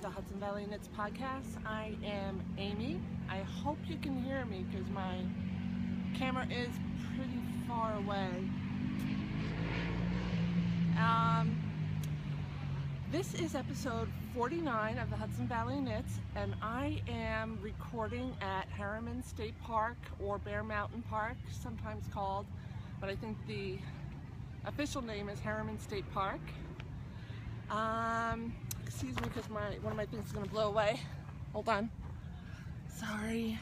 the Hudson Valley Knits podcast. I am Amy. I hope you can hear me because my camera is pretty far away. This is episode 49 of the Hudson Valley Knits, and I am recording at Hermine State Park, or Bear Mountain Park, sometimes called, but I think the official name is Hermine State Park. Excuse me, because one of my things is going to blow away. Hold on. Sorry.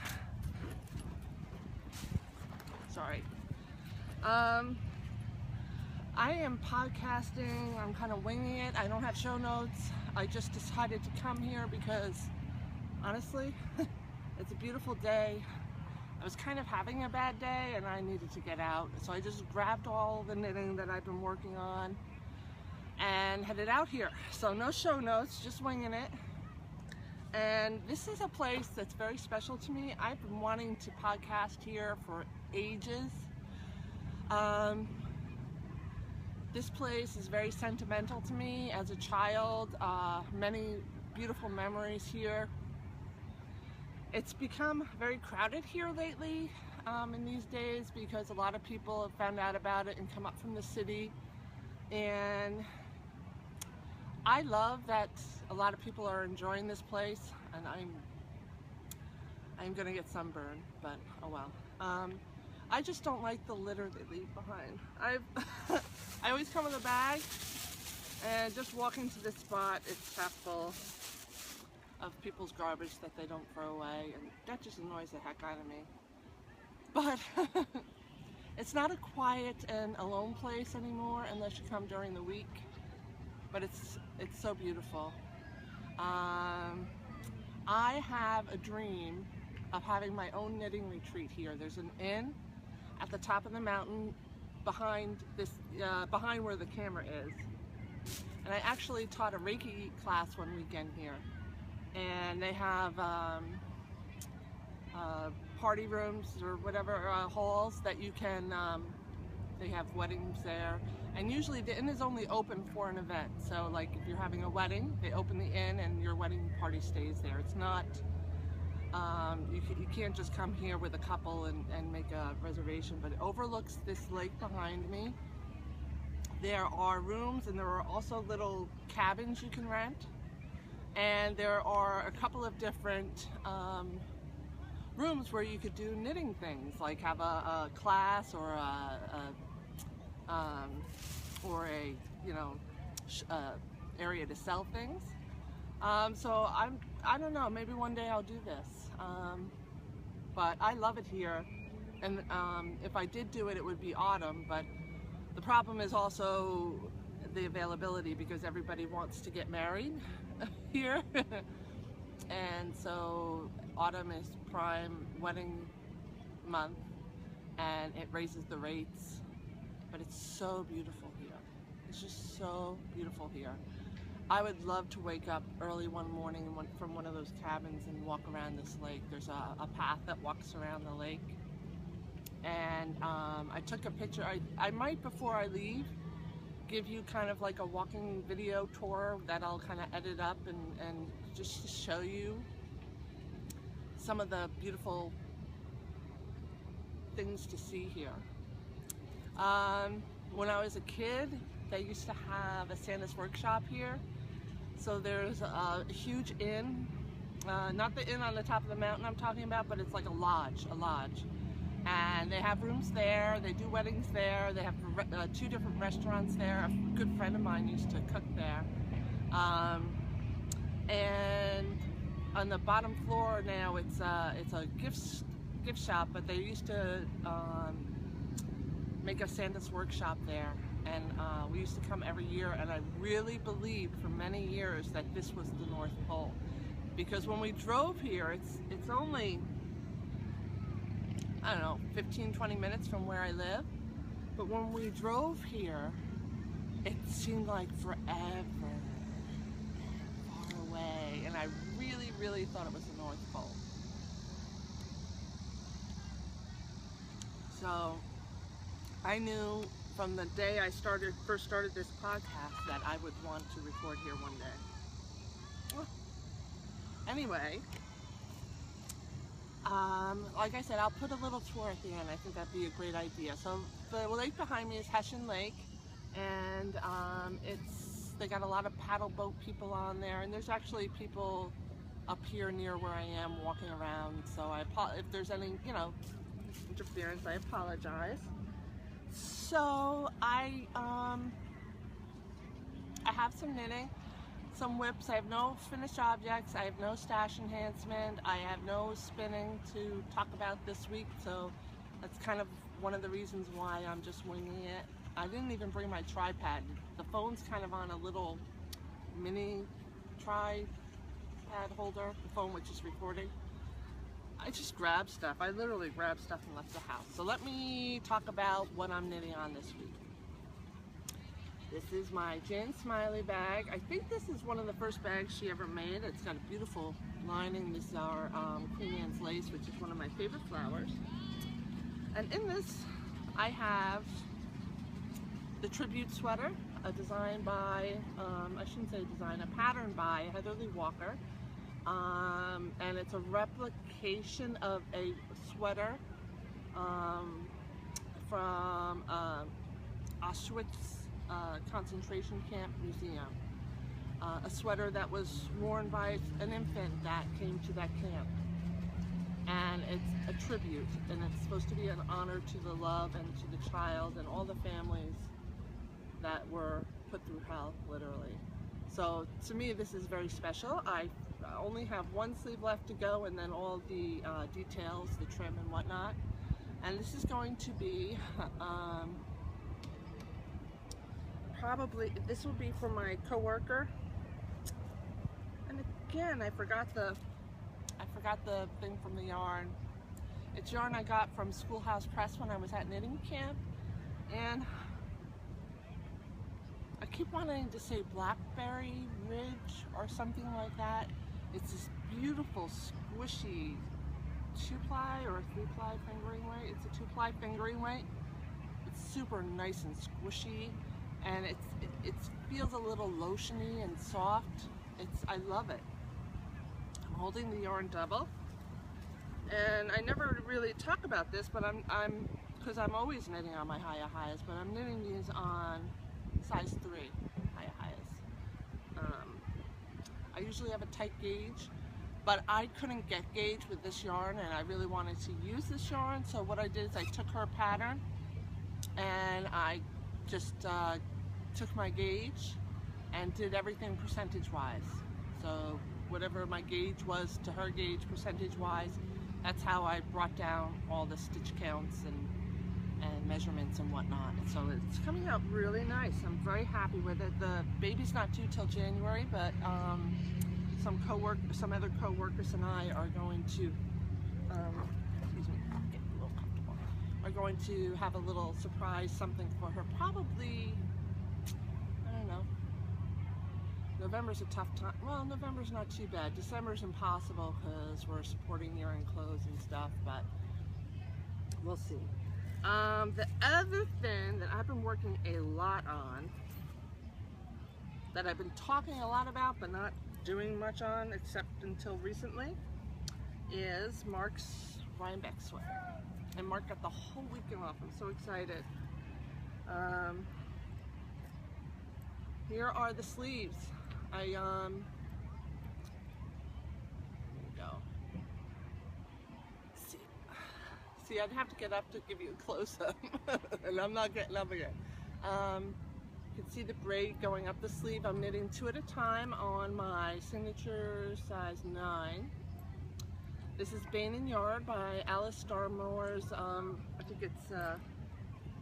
I am podcasting. I'm kind of winging it. I don't have show notes. I just decided to come here because, honestly, it's a beautiful day. I was kind of having a bad day and I needed to get out. So I just grabbed all the knitting that I've been working on and headed out here. So no show notes, just winging it. And this is a place that's very special to me. I've been wanting to podcast here for ages. This place is very sentimental to me as a child. Many beautiful memories here. It's become very crowded here lately in these days because a lot of people have found out about it and come up from the city. And I love that a lot of people are enjoying this place, and I'm gonna get sunburned, but oh well. I just don't like the litter they leave behind. I always come with a bag, and just walking to this spot, it's half full of people's garbage that they don't throw away, and that just annoys the heck out of me. But it's not a quiet and alone place anymore unless you come during the week. But it's so beautiful. I have a dream of having my own knitting retreat here. There's an inn at the top of the mountain behind where the camera is. And I actually taught a Reiki class one weekend here. And they have party rooms or whatever, halls that you can, they have weddings there. And usually the inn is only open for an event. So like if you're having a wedding, they open the inn and your wedding party stays there. It's not, you can't just come here with a couple and make a reservation, but it overlooks this lake behind me. There are rooms and there are also little cabins you can rent. And there are a couple of different rooms where you could do knitting things, like have a class or a area to sell things. So I don't know, maybe one day I'll do this. But I love it here, and if I did do it, it would be autumn. But the problem is also the availability because everybody wants to get married here. And so autumn is prime wedding month and it raises the rates, but it's so beautiful here. It's just so beautiful here. I would love to wake up early one morning from one of those cabins and walk around this lake. There's a path that walks around the lake, and I took a picture. I might, before I leave, give you kind of like a walking video tour that I'll kind of edit up and just to show you some of the beautiful things to see here. When I was a kid, they used to have a Santa's workshop here. So there's a huge inn, not the inn on the top of the mountain I'm talking about, but it's like a lodge. And they have rooms there, they do weddings there, they have 2 different restaurants there. A good friend of mine used to cook there. And on the bottom floor now it's a gift shop, but they used to make a Santa's workshop there. And we used to come every year, and I really believed for many years that this was the North Pole. Because when we drove here, it's only, I don't know, 15-20 minutes from where I live. But when we drove here, it seemed like forever, far away. And I really thought it was the North Pole. So I knew from the day I first started this podcast that I would want to record here one day. Anyway, like I said, I'll put a little tour at the end. I think that'd be a great idea. So the lake behind me is Hudson Lake, and they got a lot of paddle boat people on there, and there's actually people up here near where I am walking around. So if there's any, interference, I apologize. So I have some knitting, some whips. I have no finished objects. I have no stash enhancement. I have no spinning to talk about this week. So that's kind of one of the reasons why I'm just winging it. I didn't even bring my tripod. The phone's kind of on a little mini tripod holder, the phone which is recording. I just grabbed stuff. I literally grabbed stuff and left the house. So let me talk about what I'm knitting on this week. This is my Jan Smiley bag. I think this is one of the first bags she ever made. It's got a beautiful lining. This is our Queen Anne's lace, which is one of my favorite flowers. And in this, I have the tribute sweater, a design by, I shouldn't say design, a pattern by Heatherly Walker. And it's a replication of a sweater from Auschwitz concentration camp museum. A sweater that was worn by an infant that came to that camp. And it's a tribute, and it's supposed to be an honor to the love and to the child and all the families that were put through hell, literally. So to me, this is very special. I only have one sleeve left to go, and then all the details, the trim and whatnot. And this is going to be probably, this will be for my coworker. And again, I forgot the thing from the yarn. It's yarn I got from Schoolhouse Press when I was at knitting camp, and I keep wanting to say Blackberry Ridge or something like that. It's this beautiful, squishy 2-ply or 3-ply fingering weight. It's a 2-ply fingering weight. It's super nice and squishy, and it feels a little lotiony and soft. I love it. I'm holding the yarn double, and I never really talk about this, but because I'm always knitting on my highs, but I'm knitting these on size 3 highs. I usually have a tight gauge, but I couldn't get gauge with this yarn, and I really wanted to use this yarn. So what I did is I took her pattern and I just took my gauge and did everything percentage wise. So whatever my gauge was to her gauge percentage wise, that's how I brought down all the stitch counts and measurements and whatnot. So it's coming out really nice. I'm very happy with it. The baby's not due till January, but some other co-workers and I are going to, excuse me, get a little comfortable, are going to have a little surprise, something for her, probably, I don't know, November's a tough time. Well, November's not too bad. December's impossible because we're supporting year-end clothes and stuff, but we'll see. The other thing that I've been working a lot on, that I've been talking a lot about but not doing much on except until recently, is Marc's Rhinebeck sweater. And Marc got the whole weekend off. I'm so excited. Here are the sleeves. There you go. See, I'd have to get up to give you a close-up, and I'm not getting up again. You can see the braid going up the sleeve. I'm knitting 2 at a time on my signature size 9. This is Bane & Yard by Alice Starmore's, I think it's,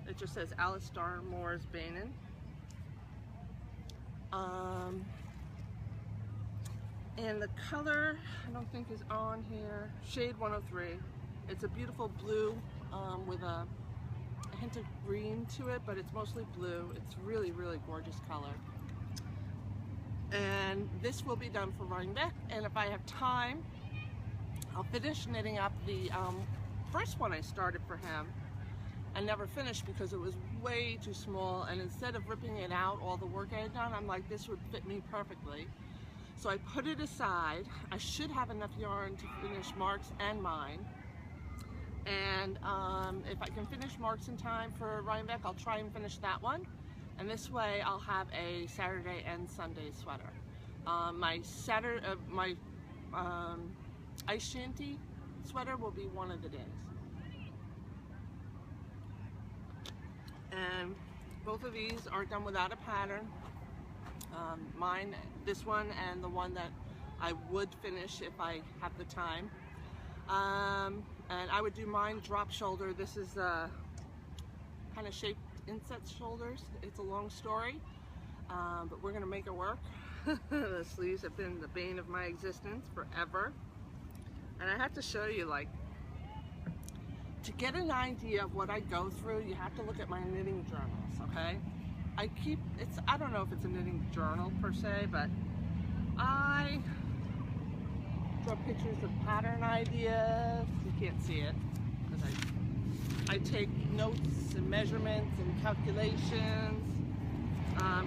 it just says Alice Starmore's Bane. And the color, I don't think is on here, shade 103. It's a beautiful blue with a hint of green to it, but it's mostly blue. It's really, really gorgeous color. And this will be done for Rhinebeck, and if I have time, I'll finish knitting up the first one I started for him. I never finished because it was way too small, and instead of ripping it out, all the work I had done, I'm like, this would fit me perfectly. So I put it aside. I should have enough yarn to finish Marc's and mine. And if I can finish Marc's in time for Rhinebeck, I'll try and finish that one. And this way I'll have a Saturday and Sunday sweater. My ice shanty sweater will be one of the days. And both of these are done without a pattern. Mine, this one, and the one that I would finish if I have the time. And I would do mine drop shoulder. This is kind of shaped inset shoulders. It's a long story, but we're gonna make it work. The sleeves have been the bane of my existence forever. And I have to show you, like, to get an idea of what I go through, you have to look at my knitting journals, okay? I don't know if it's a knitting journal per se, but I draw pictures of pattern ideas. You can't see it because I take notes and measurements and calculations.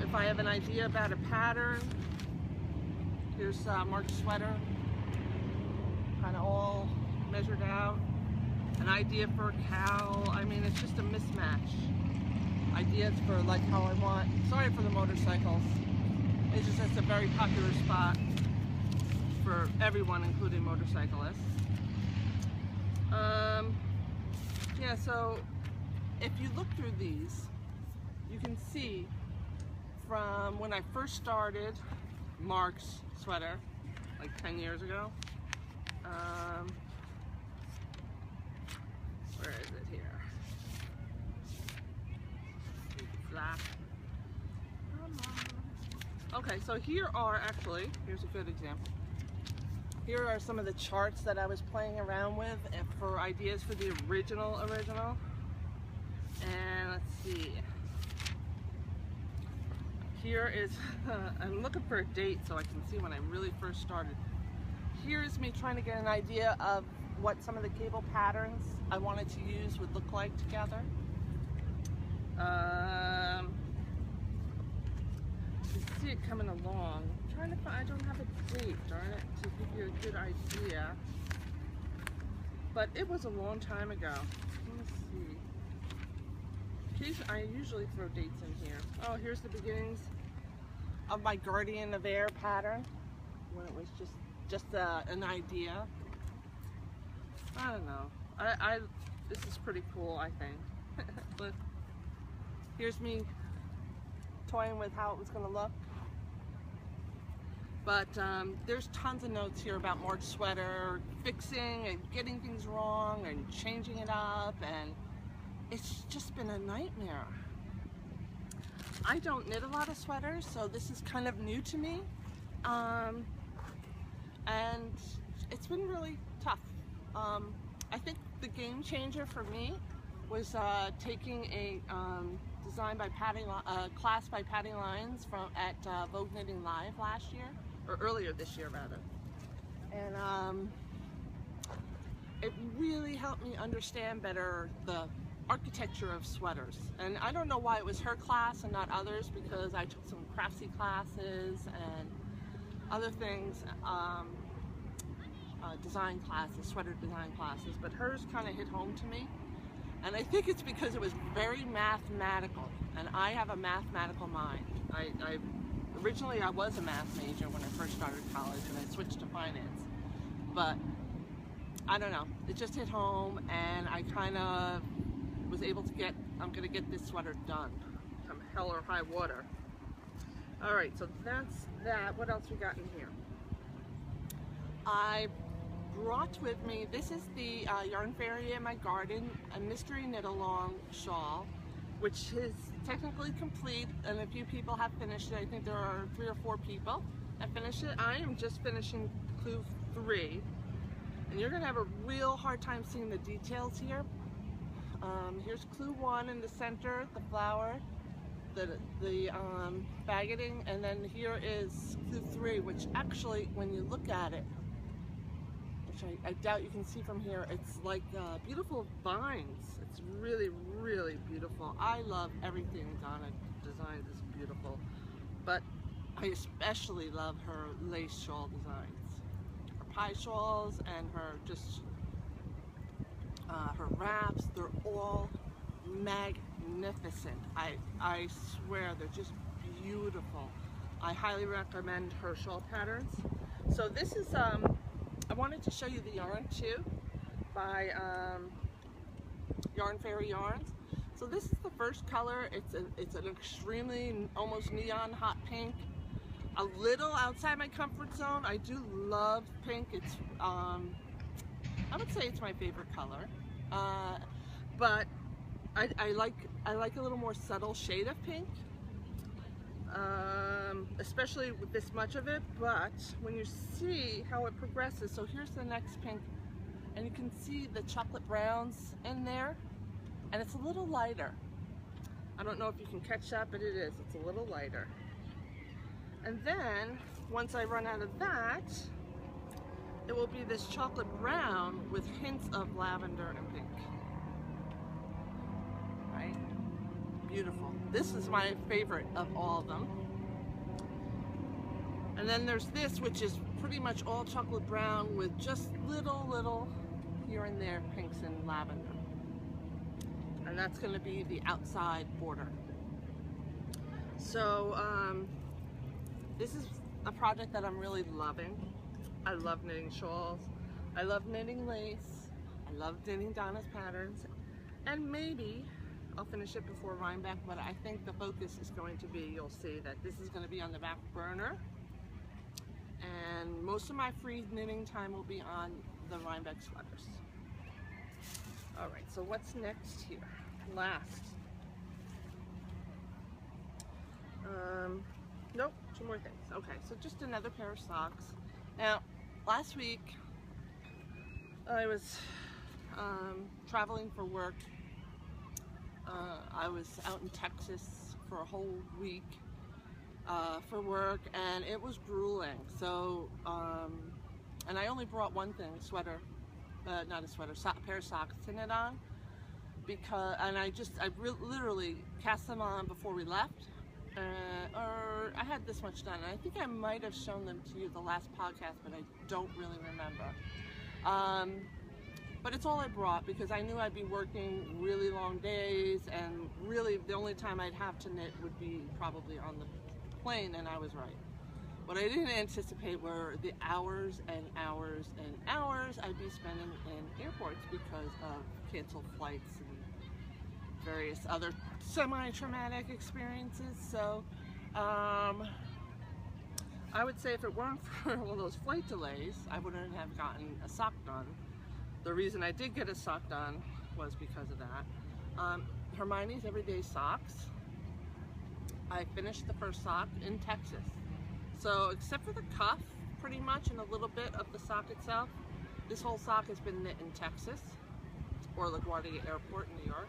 If I have an idea about a pattern, here's Marc's sweater, kind of all measured out. An idea for a cowl. I mean, it's just a mismatch. Ideas for like how I want. Sorry for the motorcycles. It's a very popular spot for everyone, including motorcyclists. Yeah, so if you look through these, you can see from when I first started Marc's sweater, like 10 years ago. Where is it here? Flat. Okay, so here are actually, here's a good example. Here are some of the charts that I was playing around with for ideas for the original. And let's see. Here is, I'm looking for a date so I can see when I really first started. Here's me trying to get an idea of what some of the cable patterns I wanted to use would look like together. You can see it coming along. I'm trying to find, I don't have a date, darn it, to give you a good idea. But it was a long time ago. Let me see. I usually throw dates in here. Oh, here's the beginnings of my Guardian of Air pattern, when it was just an idea. I don't know. This is pretty cool, I think. But here's me toying with how it was going to look. But there's tons of notes here about Marc's sweater, fixing and getting things wrong and changing it up, and it's just been a nightmare. I don't knit a lot of sweaters, so this is kind of new to me. And it's been really tough. I think the game changer for me was taking a class by Patty Lyons at Vogue Knitting Live last year, or earlier this year rather. And it really helped me understand better the architecture of sweaters. And I don't know why it was her class and not others, because I took some craftsy classes and other things, design classes, sweater design classes, but hers kind of hit home to me. And I think it's because it was very mathematical, and I have a mathematical mind. Originally I was a math major when I first started college, and I switched to finance. But I don't know, it just hit home, and I kind of was able to I'm gonna get this sweater done, come hell or high water. All right, so that's that. What else we got in here? I brought with me, this is the Yarn Fairy in My Garden, a mystery knit along shawl, which is technically complete, and a few people have finished it. I think there are 3 or 4 people that finished it. I am just finishing clue 3, and you're gonna have a real hard time seeing the details here. Here's clue 1 in the center, the flower, the baggeting, and then here is clue 3, which actually, when you look at it, which I doubt you can see from here, it's like beautiful vines. It's really, really beautiful. I love everything Donna designed is beautiful. But I especially love her lace shawl designs. Her pie shawls and her just her wraps, they're all magnificent. I swear they're just beautiful. I highly recommend her shawl patterns. So this is, I wanted to show you the yarn too by Yarn Fairy Yarns. So this is the first color. It's an extremely almost neon hot pink. A little outside my comfort zone. I do love pink. It's I would say it's my favorite color, but I like a little more subtle shade of pink, especially with this much of it. But when you see how it progresses, so here's the next pink, and you can see the chocolate browns in there, and it's a little lighter. I don't know if you can catch that, but it is. It's a little lighter. And then once I run out of that, it will be this chocolate brown with hints of lavender and pink. Right? Beautiful. This is my favorite of all of them. And then there's this, which is pretty much all chocolate brown with just little here and there pinks and lavender. And that's going to be the outside border. So this is a project that I'm really loving. I love knitting shawls. I love knitting lace. I love knitting Donna's patterns. And maybe I'll finish it before Rhinebeck, but I think the focus is going to be, you'll see that this is going to be on the back burner. And most of my free knitting time will be on the Rhinebeck sweaters. All right, so what's next here? Last. Nope, two more things. Okay, so just another pair of socks. Now, last week I was traveling for work. I was out in Texas for a whole week for work, and it was grueling. So, and I only brought one thing, sweater, not a sweater, a pair of socks to knit on, because, and I literally cast them on before we left. Or I had this much done, and I think I might have shown them to you the last podcast, but I don't really remember. But it's all I brought because I knew I'd be working really long days, and really the only time I'd have to knit would be probably on the plane, and I was right. What I didn't anticipate were the hours and hours and hours I'd be spending in airports because of canceled flights and various other semi-traumatic experiences. So I would say if it weren't for all those flight delays, I wouldn't have gotten a sock done. The reason I did get a sock done was because of that. Hermione's Everyday Socks. I finished the first sock in Texas. So except for the cuff, pretty much, and a little bit of the sock itself, this whole sock has been knit in Texas, or LaGuardia Airport in New York.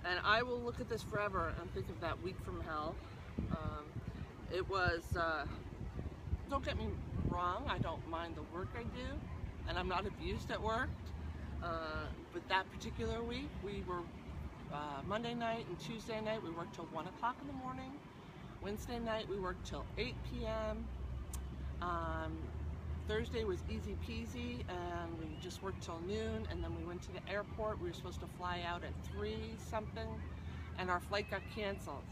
And I will look at this forever and think of that week from hell. It was, don't get me wrong, I don't mind the work I do, and I'm not abused at work. But that particular week, we were, Monday night and Tuesday night, we worked till 1 o'clock in the morning. Wednesday night, we worked till 8 p.m. Thursday was easy peasy, and we just worked till noon, and then we went to the airport. We were supposed to fly out at 3 something, and our flight got canceled.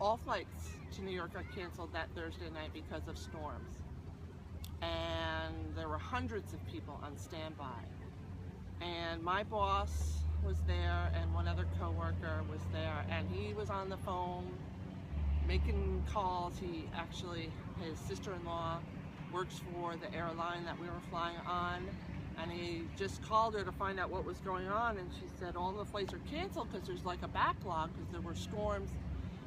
All flights to New York got canceled that Thursday night because of storms. And there were hundreds of people on standby. And my boss was there, and one other coworker was there, and he was on the phone making calls. He actually, his sister-in-law works for the airline that we were flying on, and he just called her to find out what was going on, and she said all the flights are canceled because there's like a backlog because there were storms.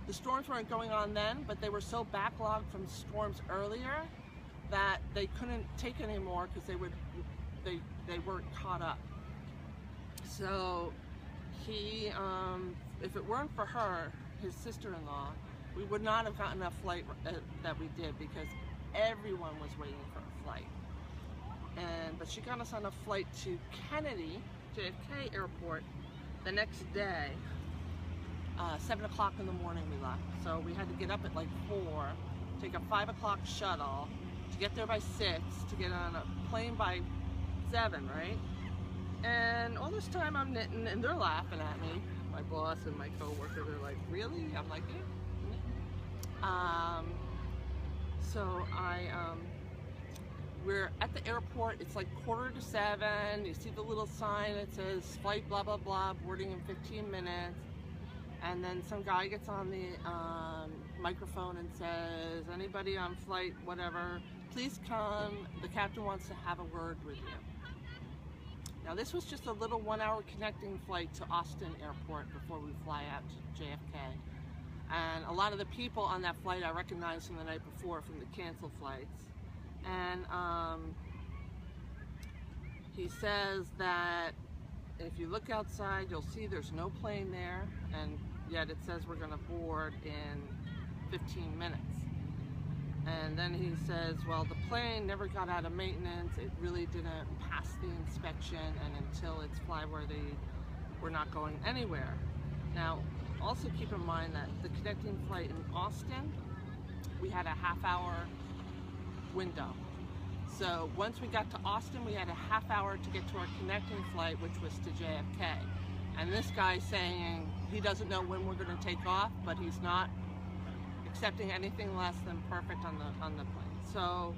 The storms weren't going on then, but they were so backlogged from storms earlier that they couldn't take any more because they weren't caught up. So he, if it weren't for her, his sister-in-law, we would not have gotten a flight that we did because everyone was waiting for a flight. But she got us on a flight to Kennedy, JFK Airport, the next day. 7 o'clock in the morning we left. So we had to get up at like 4 take a 5 o'clock shuttle to get there by 6, to get on a plane by 7, right? And all this time I'm knitting, and they're laughing at me. My boss and my coworker, they're like, really? I'm like, yeah. So we're at the airport. It's like 6:45. You see the little sign that says flight blah blah blah, boarding in 15 minutes. And then some guy gets on the microphone and says, anybody on flight whatever, please come. The captain wants to have a word with you. Now this was just a little 1-hour connecting flight to Austin Airport before we fly out to JFK. And a lot of the people on that flight I recognized from the night before from the canceled flights. And he says that if you look outside, you'll see there's no plane there, and yet it says we're going to board in 15 minutes. And then he says, well, the plane never got out of maintenance. It really didn't pass the inspection, and until it's flyworthy, we're not going anywhere. Now, also keep in mind that the connecting flight in Austin, we had a half-hour window. So once we got to Austin, we had a half-hour to get to our connecting flight, which was to JFK. And this guy's saying he doesn't know when we're going to take off, but he's not accepting anything less than perfect on the plane. So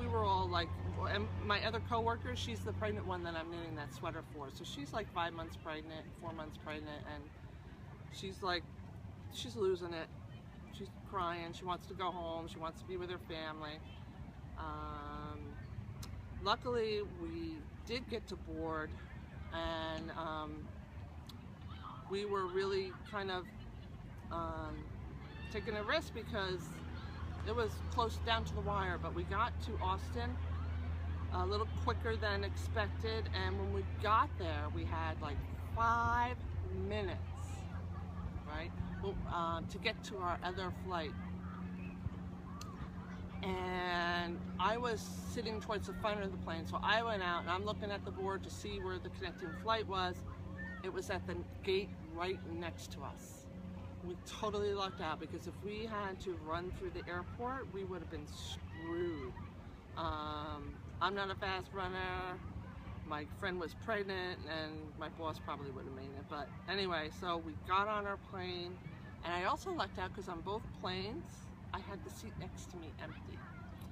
we were all like, and my other coworker, she's the pregnant one that I'm knitting that sweater for. So she's like 5 months pregnant, 4 months pregnant, and she's like, she's losing it. She's crying. She wants to go home. She wants to be with her family. Luckily, we did get to board, and we were really kind of taking a risk because it was close down to the wire, but we got to Austin a little quicker than expected, and when we got there, we had like 5 minutes, right, to get to our other flight. And I was sitting towards the front of the plane, so I went out and I'm looking at the board to see where the connecting flight was. It was at the gate right next to us. We totally lucked out, because if we had to run through the airport, we would have been screwed. I'm not a fast runner. My friend was pregnant, and my boss probably would have made it. But anyway, so we got on our plane, and I also lucked out because on both planes, I had the seat next to me empty,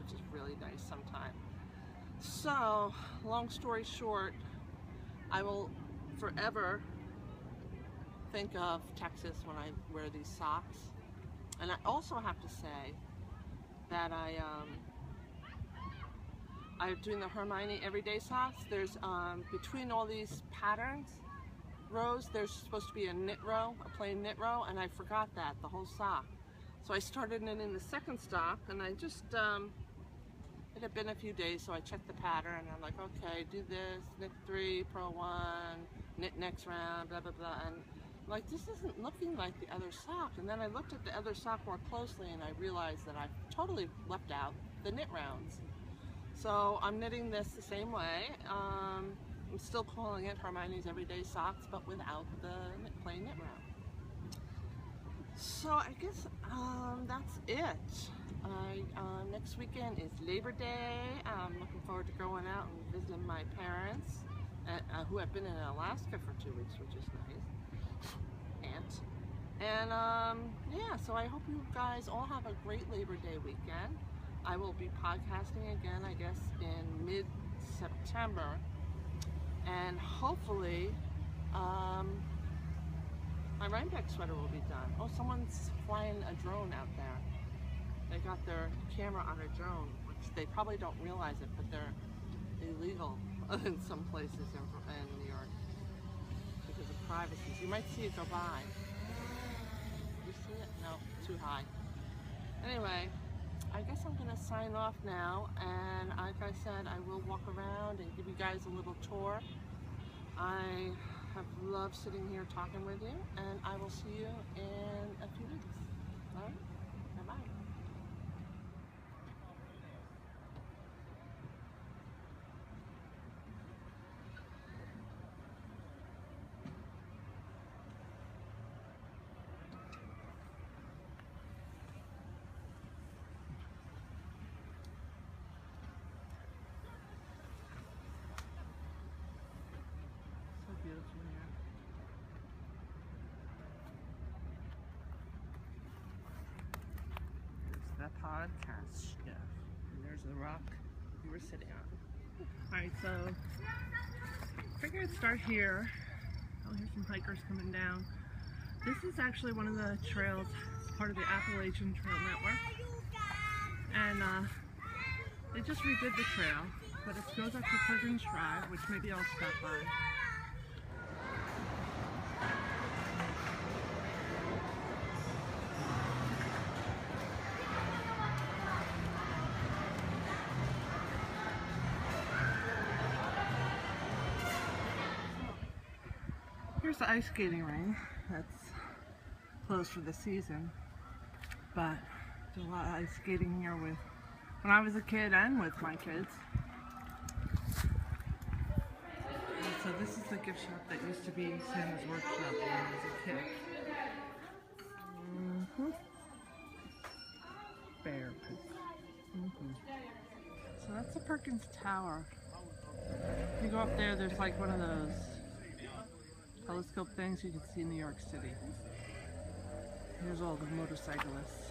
which is really nice sometimes. So, long story short, I will forever think of Texas when I wear these socks. And I also have to say that I'm doing the Hermine everyday socks. There's between all these patterns rows, there's supposed to be a knit row, a plain knit row, and I forgot that the whole sock. So I started knitting the second sock, and I just it had been a few days, so I checked the pattern, and I'm like, okay, do this, knit 3, purl 1, knit next round, blah blah blah, and I'm like, this isn't looking like the other sock. And then I looked at the other sock more closely, and I realized that I totally left out the knit rounds. So I'm knitting this the same way. I'm still calling it Hermione's Everyday Socks, but without the plain knit round. So I guess that's it. Next weekend is Labor Day. I'm looking forward to going out and visiting my parents, who have been in Alaska for 2 weeks, which is nice. And yeah, so I hope you guys all have a great Labor Day weekend. I will be podcasting again, I guess, in mid-September, and hopefully my Rhinebeck sweater will be done. Oh, someone's flying a drone out there. They got their camera on a drone, which they probably don't realize it, but they're illegal in some places in New York because of privacy. So you might see it go by. You see it? No, too high. Anyway, I guess I'm going to sign off now, and like I said, I will walk around and give you guys a little tour. I have loved sitting here talking with you, and I will see you in a few weeks. All right? Bye-bye. broadcast ship. And there's the rock we were sitting on. Alright, so I figured I'd start here. Oh, here's some hikers coming down. This is actually one of the trails, it's part of the Appalachian Trail Network. And they just redid the trail, but it goes up to Pleasant Drive, which maybe I'll stop by. Here's the ice skating ring that's closed for the season, but there's a lot of ice skating here with when I was a kid and with my kids. And so this is the gift shop that used to be Santa's workshop when I was a kid. Bear. So that's the Perkins Tower. If you go up there, there's like one of those telescope things you can see in New York City. Here's all the motorcyclists.